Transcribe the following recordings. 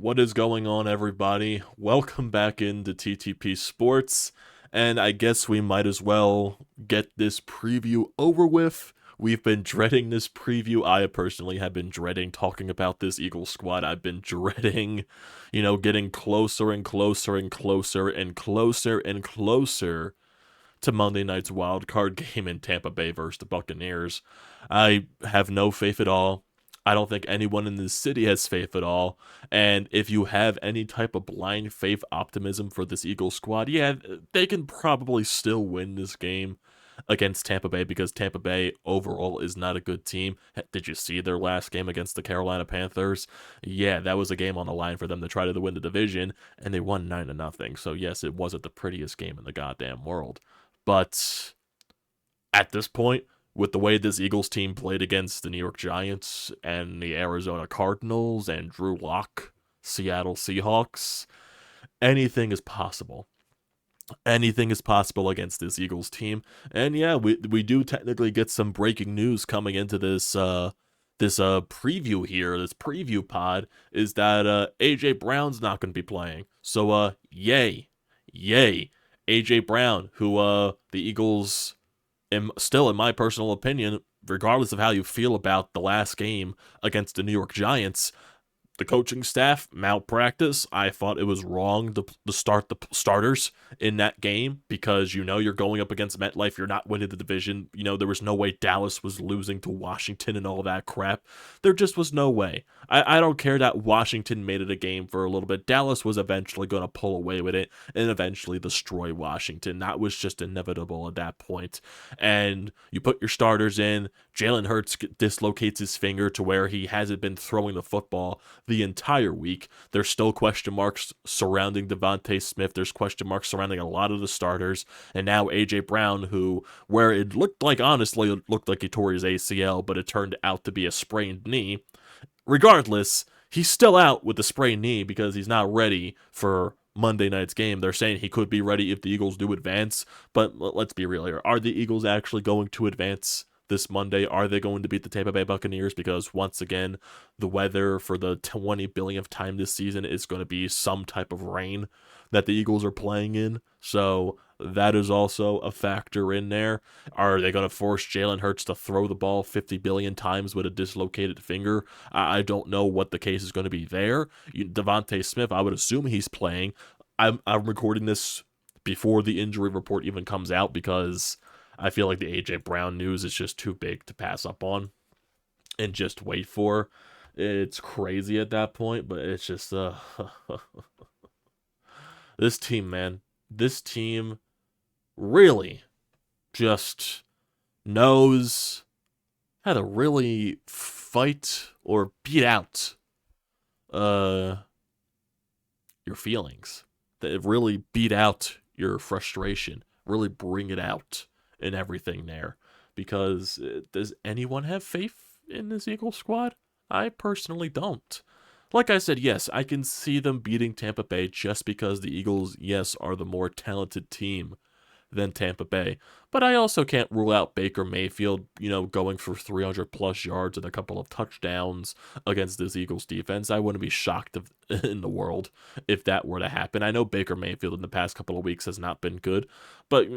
What is going on, everybody? Welcome back into TTP Sports, and I guess we might as well get this preview over with. We've been dreading this preview. I personally have been dreading talking about this Eagles squad. I've been dreading, getting closer and closer and closer and closer and closer to Monday night's wild card game in Tampa Bay versus the Buccaneers. I have no faith at all. I don't think anyone in this city has faith at all. And if you have any type of blind faith optimism for this Eagles squad, yeah, they can probably still win this game against Tampa Bay because Tampa Bay overall is not a good team. Did you see their last game against the Carolina Panthers? Yeah, that was a game on the line for them to try to win the division, and they won 9-0. So yes, it wasn't the prettiest game in the goddamn world. But at this point, with the way this Eagles team played against the New York Giants and the Arizona Cardinals and Drew Lock, Seattle Seahawks, anything is possible. Anything is possible against this Eagles team. And yeah, we do technically get some breaking news coming into this preview here, this preview pod, is that A.J. Brown's not going to be playing. So yay. A.J. Brown, who the Eagles, still in my personal opinion, regardless of how you feel about the last game against the New York Giants, the coaching staff malpractice. I thought it was wrong to start the starters in that game because you're going up against MetLife. You're not winning the division. There was no way Dallas was losing to Washington and all that crap. There just was no way. I don't care that Washington made it a game for a little bit. Dallas was eventually going to pull away with it and eventually destroy Washington. That was just inevitable at that point. And you put your starters in. Jalen Hurts dislocates his finger to where he hasn't been throwing the football the entire week. There's still question marks surrounding Devontae Smith. There's question marks surrounding a lot of the starters. And now A.J. Brown, where it looked like, honestly, it looked like he tore his ACL, but it turned out to be a sprained knee. Regardless, he's still out with the sprained knee because he's not ready for Monday night's game. They're saying he could be ready if the Eagles do advance, but let's be real here. Are the Eagles actually going to advance this Monday? Are they going to beat the Tampa Bay Buccaneers? Because once again, the weather for the 20 billionth time this season is going to be some type of rain that the Eagles are playing in. So that is also a factor in there. Are they going to force Jalen Hurts to throw the ball 50 billion times with a dislocated finger? I don't know what the case is going to be there. Devontae Smith, I would assume he's playing. I'm recording this before the injury report even comes out because I feel like the A.J. Brown news is just too big to pass up on and just wait for. It's crazy at that point, but it's just this team, man. This team really just knows how to really fight or beat out your feelings. That really beat out your frustration. Really bring it out and everything there. Because does anyone have faith in this Eagles squad? I personally don't. Like I said, yes, I can see them beating Tampa Bay just because the Eagles, yes, are the more talented team than Tampa Bay. But I also can't rule out Baker Mayfield, going for 300 plus yards and a couple of touchdowns against this Eagles defense. I wouldn't be shocked in the world if that were to happen. I know Baker Mayfield in the past couple of weeks has not been good, but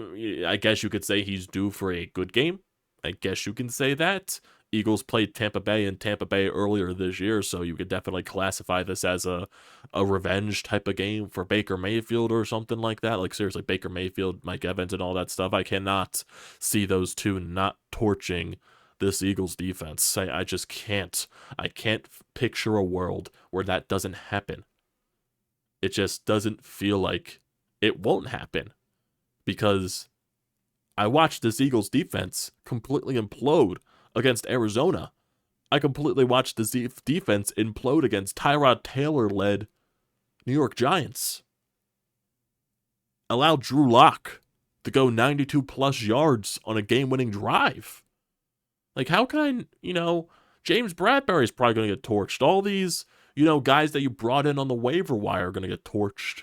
I guess you could say he's due for a good game. I guess you can say that. Eagles played Tampa Bay in Tampa Bay earlier this year, so you could definitely classify this as a revenge type of game for Baker Mayfield or something like that. Like, seriously, Baker Mayfield, Mike Evans, and all that stuff. I cannot see those two not torching this Eagles defense. I just can't. I can't picture a world where that doesn't happen. It just doesn't feel like it won't happen because I watched this Eagles defense completely implode against Arizona. I completely watched this defense implode against Tyrod Taylor-led New York Giants. Allowed Drew Lock to go 92 plus yards on a game-winning drive. Like, how can I, James Bradbury's probably going to get torched. All these, guys that you brought in on the waiver wire are going to get torched.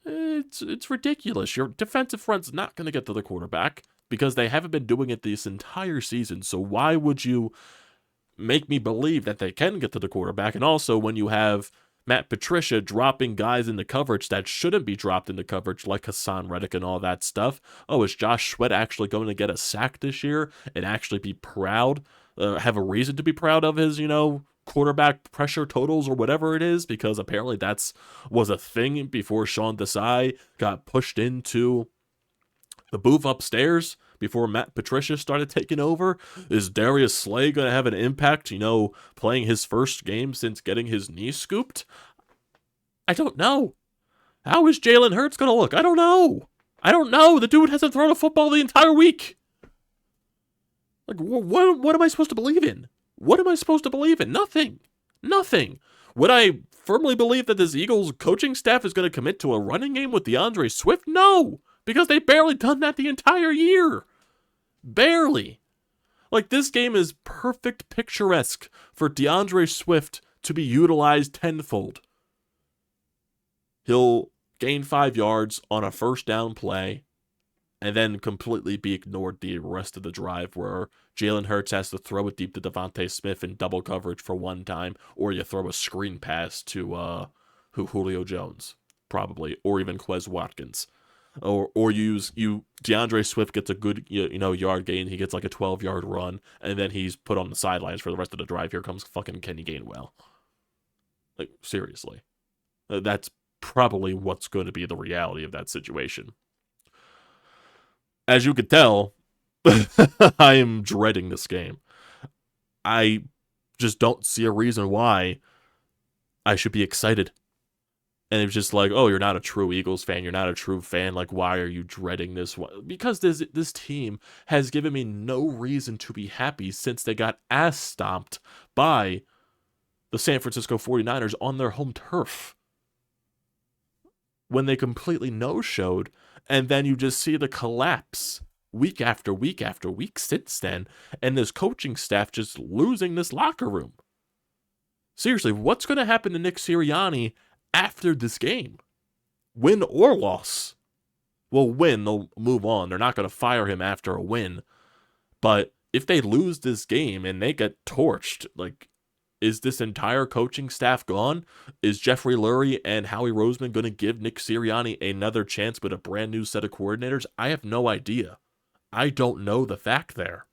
It's ridiculous. Your defensive front's not going to get to the quarterback because they haven't been doing it this entire season. So why would you make me believe that they can get to the quarterback? And also, when you have Matt Patricia dropping guys into coverage that shouldn't be dropped into coverage, like Hassan Reddick and all that stuff. Oh, is Josh Sweat actually going to get a sack this year and actually be proud, have a reason to be proud of his, quarterback pressure totals or whatever it is? Because apparently was a thing before Sean Desai got pushed into the booth upstairs before Matt Patricia started taking over. Is Darius Slay going to have an impact, playing his first game since getting his knee scooped? I don't know. How is Jalen Hurts going to look? I don't know. The dude hasn't thrown a football the entire week. Like, what am I supposed to believe in? What am I supposed to believe in? Nothing. Would I firmly believe that this Eagles coaching staff is going to commit to a running game with DeAndre Swift? No. Because they barely done that the entire year. Barely. Like, this game is perfect picturesque for DeAndre Swift to be utilized tenfold. He'll gain 5 yards on a first down play and then completely be ignored the rest of the drive, where Jalen Hurts has to throw it deep to Devontae Smith in double coverage for one time, or you throw a screen pass to Julio Jones, probably, or even Quez Watkins. Or DeAndre Swift gets a good yard gain. He gets like a 12-yard run, and then he's put on the sidelines for the rest of the drive. Here comes fucking Kenny Gainwell. Like, seriously. That's probably what's going to be the reality of that situation. As you can tell, I am dreading this game. I just don't see a reason why I should be excited. And it's just like, oh, you're not a true Eagles fan. You're not a true fan. Like, why are you dreading this? Because this team has given me no reason to be happy since they got ass stomped by the San Francisco 49ers on their home turf. When they completely no-showed, and then you just see the collapse week after week after week since then, and this coaching staff just losing this locker room. Seriously, what's going to happen to Nick Sirianni after this game? Win or loss? Well, win, they'll move on. They're not going to fire him after a win. But if they lose this game and they get torched, like, is this entire coaching staff gone? Is Jeffrey Lurie and Howie Roseman going to give Nick Sirianni another chance with a brand new set of coordinators? I have no idea. I don't know the fact there.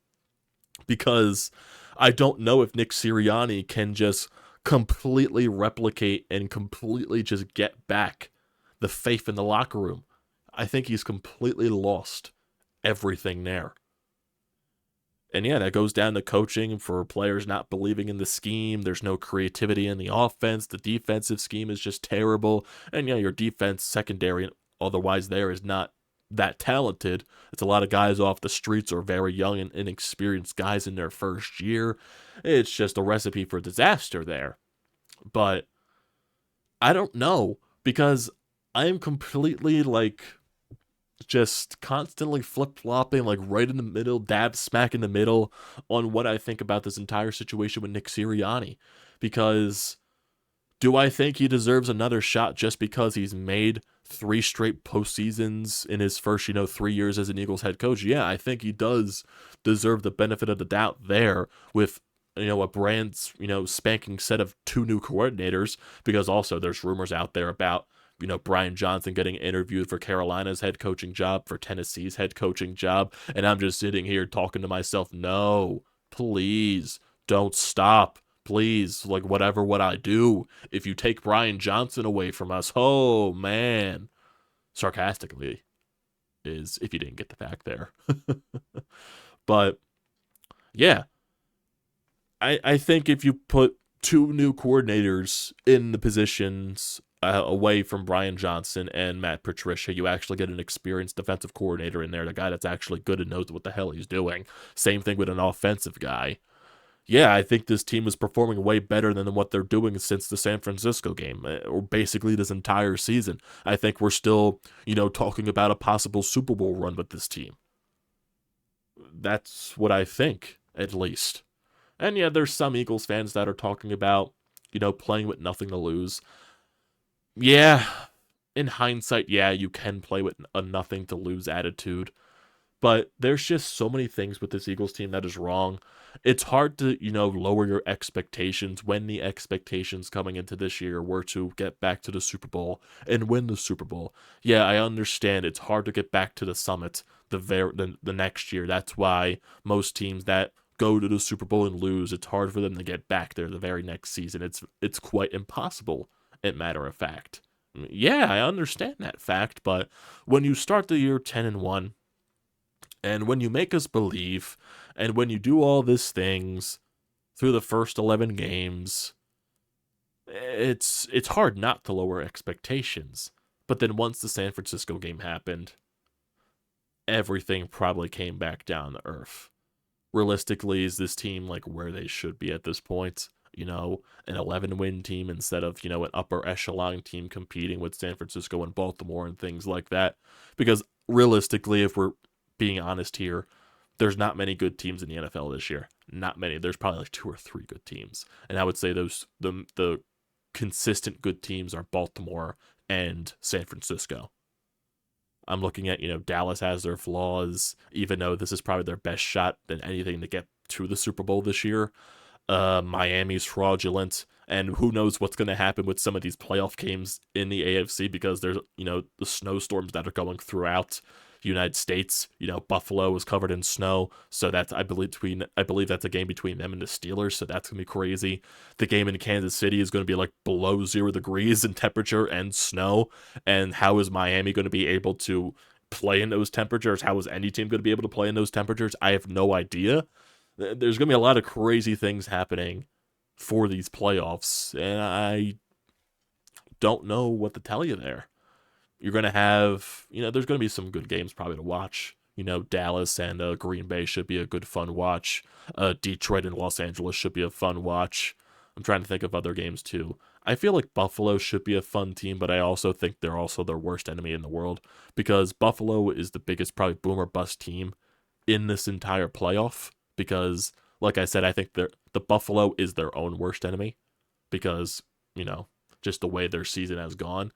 Because I don't know if Nick Sirianni can just completely replicate and completely just get back the faith in the locker room. I think he's completely lost everything there. And yeah, that goes down to coaching, for players not believing in the scheme. There's no creativity in the offense. The defensive scheme is just terrible. And yeah, your defense secondary, otherwise there, is not that talented. It's a lot of guys off the streets or very young and inexperienced guys in their first year. It's just a recipe for disaster there. But I don't know, because I am completely just constantly flip-flopping, like right in the middle, dab smack in the middle on what I think about this entire situation with Nick Sirianni. Because do I think he deserves another shot just because he's made 3 straight postseasons in his first, 3 years as an Eagles head coach? Yeah, I think he does deserve the benefit of the doubt there with, a brand, spanking set of 2 new coordinators, because also there's rumors out there about, Brian Johnson getting interviewed for Carolina's head coaching job, for Tennessee's head coaching job, and I'm just sitting here talking to myself, no, please, don't stop, please, like, whatever would I do if you take Brian Johnson away from us? Oh, man. Sarcastically, is if you didn't get the fact there. But, yeah, I think if you put 2 new coordinators in the positions away from Brian Johnson and Matt Patricia, you actually get an experienced defensive coordinator in there, the guy that's actually good and knows what the hell he's doing. Same thing with an offensive guy. Yeah, I think this team is performing way better than what they're doing since the San Francisco game, or basically this entire season. I think we're still, talking about a possible Super Bowl run with this team. That's what I think, at least. And yeah, there's some Eagles fans that are talking about, playing with nothing to lose. Yeah, in hindsight, yeah, you can play with a nothing to lose attitude. But there's just so many things with this Eagles team that is wrong. It's hard to, lower your expectations when the expectations coming into this year were to get back to the Super Bowl and win the Super Bowl. Yeah, I understand it's hard to get back to the summit the next year. That's why most teams that go to the Super Bowl and lose, it's hard for them to get back there the very next season. It's quite impossible, as matter of fact. Yeah, I understand that fact, but when you start the year 10-1, and when you make us believe, and when you do all these things through the first 11 games, it's hard not to lower expectations. But then once the San Francisco game happened, everything probably came back down to earth. Realistically, is this team like where they should be at this point? An 11-win team instead of, an upper echelon team competing with San Francisco and Baltimore and things like that. Because realistically, if we're being honest here, there's not many good teams in the NFL this year. Not many. There's probably like 2 or 3 good teams. And I would say the consistent good teams are Baltimore and San Francisco. I'm looking at, Dallas has their flaws, even though this is probably their best shot than anything to get to the Super Bowl this year. Miami's fraudulent, and who knows what's going to happen with some of these playoff games in the AFC because there's, the snowstorms that are going throughout the United States. Buffalo is covered in snow, so that's I believe that's a game between them and the Steelers, so that's going to be crazy. The game in Kansas City is going to be like below 0 degrees in temperature and snow, and how is Miami going to be able to play in those temperatures? How is any team going to be able to play in those temperatures? I have no idea. There's going to be a lot of crazy things happening for these playoffs, and I don't know what to tell you there. You're going to have, there's going to be some good games probably to watch. Dallas and Green Bay should be a good fun watch. Detroit and Los Angeles should be a fun watch. I'm trying to think of other games too. I feel like Buffalo should be a fun team, but I also think they're also their worst enemy in the world because Buffalo is the biggest probably boom or bust team in this entire playoff. Because, like I said, I think the Buffalo is their own worst enemy because, just the way their season has gone.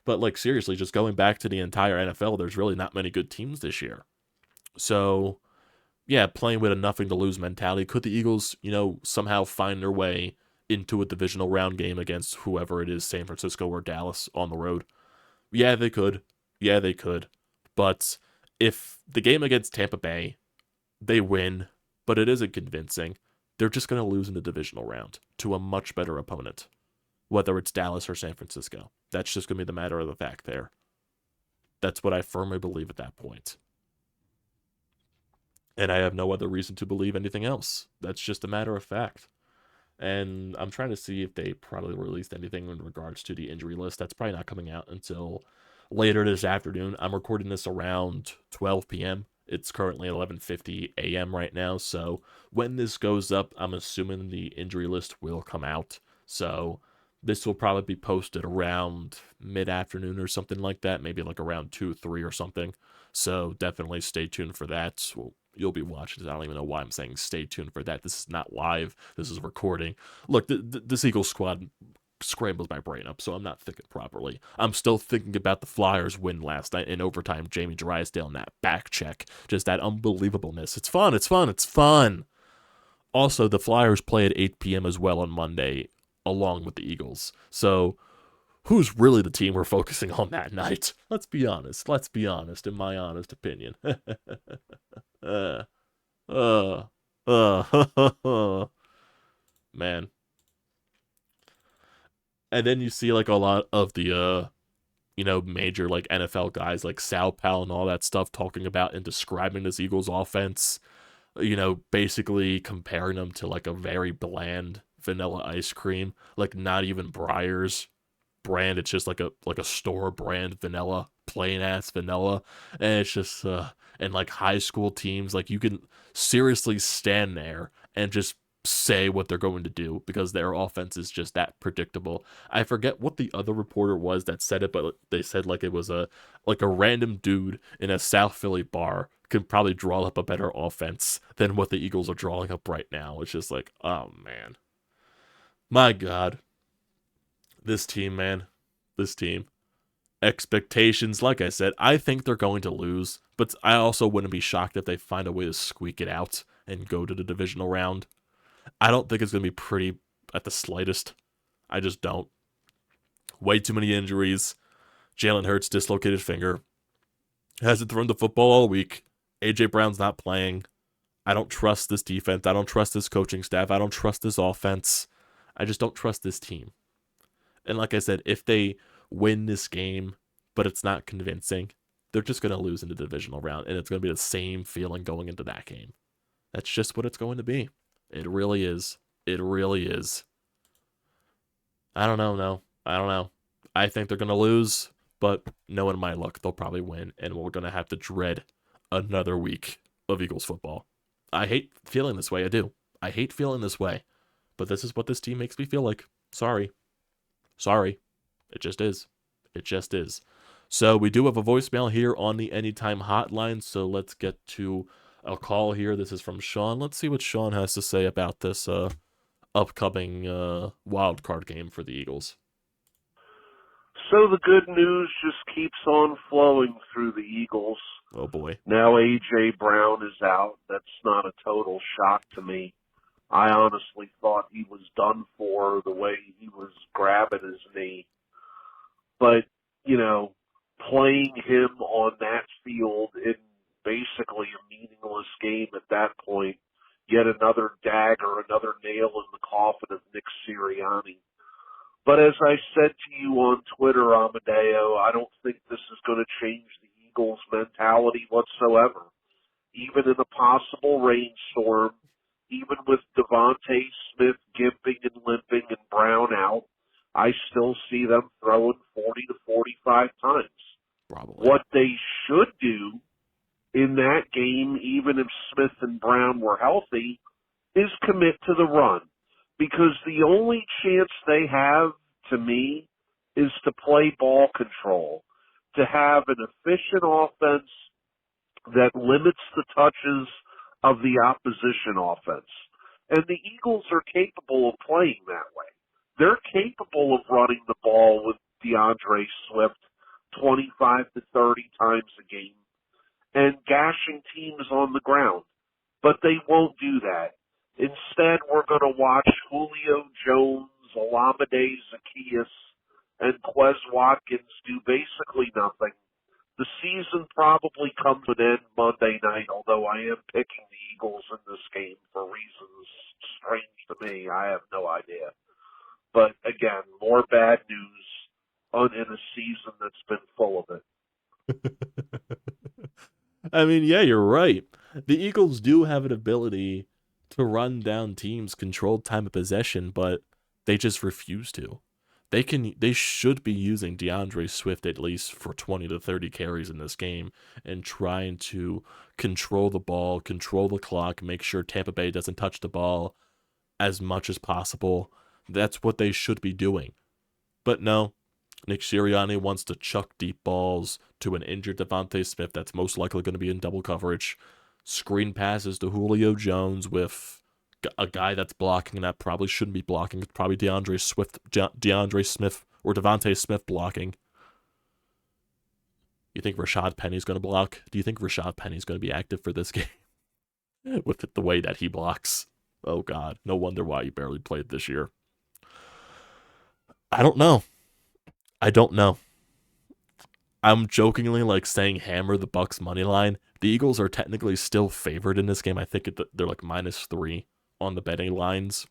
But, like, seriously, just going back to the entire NFL, there's really not many good teams this year. So, yeah, playing with a nothing-to-lose mentality. Could the Eagles, somehow find their way into a divisional round game against whoever it is, San Francisco or Dallas, on the road? Yeah, they could. Yeah, they could. But if the game against Tampa Bay, they win, but it isn't convincing, they're just going to lose in the divisional round to a much better opponent, whether it's Dallas or San Francisco. That's just going to be the matter of the fact there. That's what I firmly believe at that point. And I have no other reason to believe anything else. That's just a matter of fact. And I'm trying to see if they probably released anything in regards to the injury list. That's probably not coming out until later this afternoon. I'm recording this around 12 p.m. It's currently 11:50 a.m. right now, so when this goes up, I'm assuming the injury list will come out. So this will probably be posted around mid-afternoon or something like that, maybe like around 2, 3 or something. So definitely stay tuned for that. Well, you'll be watching this. I don't even know why I'm saying stay tuned for that. This is not live. This is recording. Look, this Eagles squad scrambles my brain up, so I'm not thinking properly. I'm still thinking about the Flyers win last night in overtime, Jamie Drysdale and that back check. Just that unbelievableness. It's fun, it's fun, it's fun. Also, the Flyers play at 8 p.m. as well on Monday, along with the Eagles. So, who's really the team we're focusing on that night? Let's be honest, in my honest opinion. Man. And then you see like a lot of the major like NFL guys like Sal Pal and all that stuff talking about and describing this Eagles offense, basically comparing them to like a very bland vanilla ice cream, like not even Breyer's brand. It's just like a store brand vanilla, plain ass vanilla. And it's just and like high school teams, like you can seriously stand there and just say what they're going to do because their offense is just that predictable. I forget what the other reporter was that said it, but they said like it was a random dude in a South Philly bar could probably draw up a better offense than what the Eagles are drawing up right now. It's just like, oh man. My God. This team, man. This team. Expectations, like I said, I think they're going to lose, but I also wouldn't be shocked if they find a way to squeak it out and go to the divisional round. I don't think it's going to be pretty at the slightest. I just don't. Way too many injuries. Jalen Hurts dislocated finger. Hasn't thrown the football all week. A.J. Brown's not playing. I don't trust this defense. I don't trust this coaching staff. I don't trust this offense. I just don't trust this team. And like I said, if they win this game, but it's not convincing, they're just going to lose in the divisional round, and it's going to be the same feeling going into that game. That's just what it's going to be. It really is. It really is. I don't know, no. I don't know. I think they're going to lose, but knowing my luck, they'll probably win, and we're going to have to dread another week of Eagles football. I hate feeling this way. I do. I hate feeling this way. But this is what this team makes me feel like. Sorry. It just is. It just is. So we do have a voicemail here on the Anytime hotline. So let's get to a call here. This is from Sean. Let's see what Sean has to say about this upcoming wild card game for the Eagles. So the good news just keeps on flowing through the Eagles. Oh, boy. Now A.J. Brown is out. That's not a total shock to me. I honestly thought he was done for the way he was grabbing his knee. But, playing him on that field in basically a meaningless game at that point, yet another dagger, another nail in the coffin of Nick Sirianni. But as I said to you on Twitter, Amadeo, I don't think this is going to change the Eagles' mentality whatsoever. Even in a possible rainstorm, even with Devontae Smith gimping and limping and Brown out, I still see them throwing 40 to 45 times. Probably. What they should do in that game, even if Smith and Brown were healthy, is commit to the run. Because the only chance they have, to me, is to play ball control, to have an efficient offense that limits the touches of the opposition offense. And the Eagles are capable of playing that way. They're capable of running the ball with DeAndre Swift 25 to 30 times a game and gashing teams on the ground. But they won't do that. Instead, we're going to watch Julio Jones, Olamide Zaccheaus, and Quez Watkins do basically nothing. The season probably comes to an end Monday night, although I am picking the Eagles in this game for reasons strange to me. I have no idea. But again, more bad news in a season that's been full of it. I mean, yeah, you're right. The Eagles do have an ability to run down teams, controlled time of possession, but they just refuse to. They should be using DeAndre Swift at least for 20 to 30 carries in this game and trying to control the ball, control the clock, make sure Tampa Bay doesn't touch the ball as much as possible. That's what they should be doing. But no, Nick Sirianni wants to chuck deep balls to an injured Devontae Smith that's most likely going to be in double coverage. Screen passes to Julio Jones with a guy that's blocking that probably shouldn't be blocking. It's probably DeAndre Smith or Devontae Smith blocking. You think Rashad Penny's going to block? Do you think Rashad Penny's going to be active for this game? With the way that he blocks. Oh, God. No wonder why he barely played this year. I don't know. I'm jokingly saying hammer the Bucks money line. The Eagles are technically still favored in this game. I think they're -3 on the betting lines.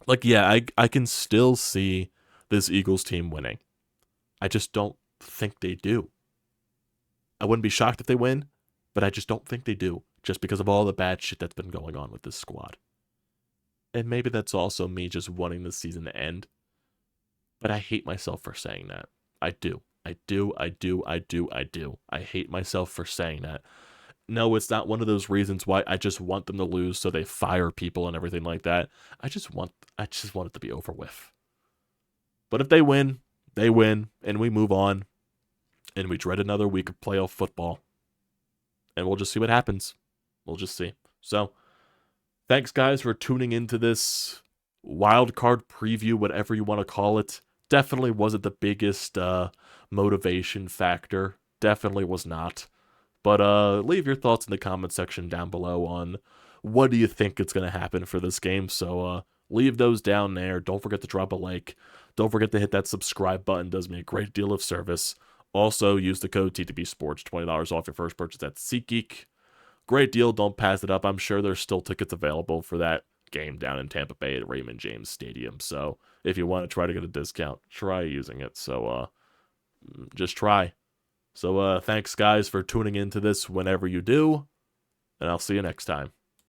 I can still see this Eagles team winning. I just don't think they do. I wouldn't be shocked if they win, but I just don't think they do, just because of all the bad shit that's been going on with this squad. And maybe that's also me just wanting the season to end. But I hate myself for saying that. I do. I hate myself for saying that. No, it's not one of those reasons why I just want them to lose so they fire people and everything like that. I just want it to be over with. But if they win, and we move on, and we dread another week of playoff football. And we'll just see what happens. We'll just see. So, thanks guys for tuning into this wild card preview, whatever you want to call it. Definitely wasn't the biggest motivation factor. Definitely was not. But leave your thoughts in the comment section down below on what do you think is going to happen for this game. So leave those down there. Don't forget to drop a like. Don't forget to hit that subscribe button. It does me a great deal of service. Also, use the code TTPSPORTS, $20 off your first purchase at SeatGeek. Great deal. Don't pass it up. I'm sure there's still tickets available for that game down in Tampa Bay at Raymond James Stadium. So if you want to try to get a discount, try using it. So just try. So thanks guys for tuning into this whenever you do, and I'll see you next time.